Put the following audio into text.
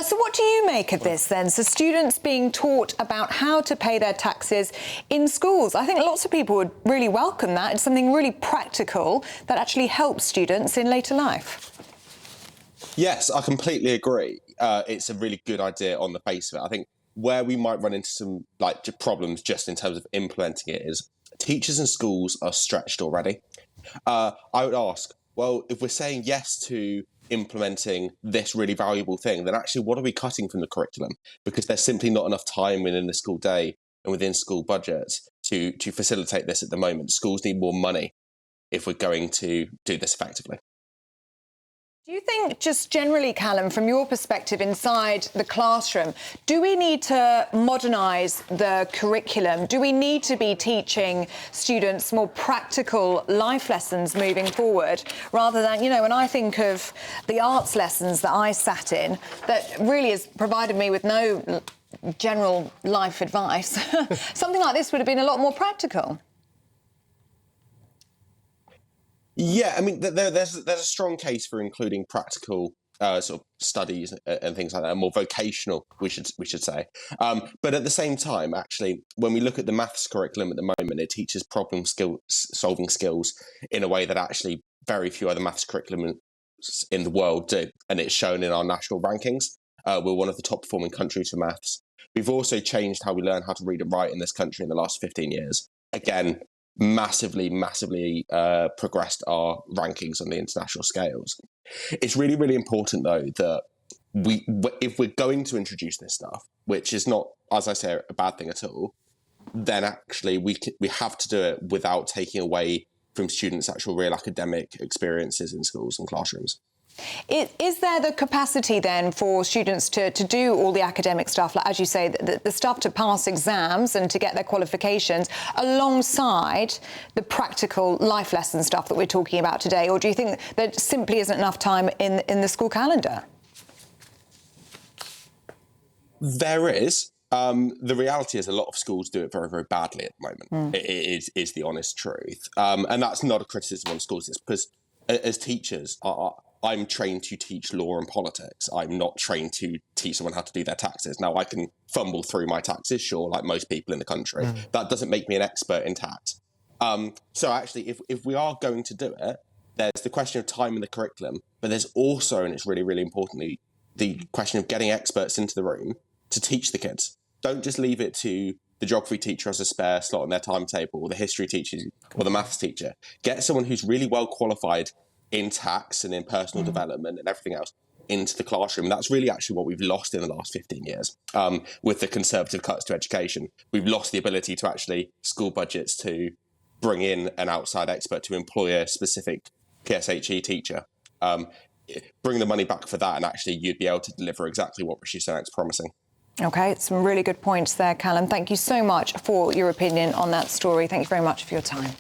So what do you make of this then? So students being taught about how to pay their taxes in schools. I think lots of people would really welcome that. It's something really practical that actually helps students in later life. Yes, I completely agree. It's a really good idea on the face of it. I think where we might run into some problems just in terms of implementing it is teachers and schools are stretched already. I would ask, well, if we're saying yes to implementing this really valuable thing, then actually what are we cutting from the curriculum? Because there's simply not enough time within the school day and within school budgets to facilitate this at the moment. Schools need more money if we're going to do this effectively. Do you think, just generally, Callum, from your perspective inside the classroom, do we need to modernise the curriculum? Do we need to be teaching students more practical life lessons moving forward, rather than, you know, when I think of the arts lessons that I sat in, that really has provided me with no general life advice, something like this would have been a lot more practical. Yeah, I mean, there's a strong case for including practical sort of studies and things like that, and more vocational, we should say. But at the same time, actually, when we look at the maths curriculum at the moment, it teaches solving skills in a way that actually very few other maths curriculums in the world do, and it's shown in our national rankings. We're one of the top performing countries for maths. We've also changed how we learn how to read and write in this country in the last 15 years. Again, massively progressed our rankings on the international scales. It's really, really important, though, that if we're going to introduce this stuff, which is not, as I say, a bad thing at all, then actually we have to do it without taking away from students' actual real academic experiences in schools and classrooms. Is there the capacity then for students to do all the academic stuff, like, as you say, the stuff to pass exams and to get their qualifications, alongside the practical life lesson stuff that we're talking about today? Or do you think there simply isn't enough time in the school calendar? There is. The reality is a lot of schools do it very, very badly at the moment. It is the honest truth. And that's not a criticism on schools. It's because as teachers, I'm trained to teach law and politics. I'm not trained to teach someone how to do their taxes. Now, I can fumble through my taxes, sure, like most people in the country. That doesn't make me an expert in tax. So actually, if we are going to do it, there's the question of time in the curriculum, but there's also, and it's really, really importantly, the question of getting experts into the room to teach the kids. Don't just leave it to the geography teacher as a spare slot in their timetable, or the history teacher, or the maths teacher. Get someone who's really well qualified in tax and in personal development and everything else into the classroom. That's really actually what we've lost in the last 15 years with the Conservative cuts to education. We've lost the ability to actually school budgets to bring in an outside expert to employ a specific PSHE teacher. Bring the money back for that, and actually you'd be able to deliver exactly what Rishi Sunak's promising. OK, some really good points there, Callum. Thank you so much for your opinion on that story. Thank you very much for your time.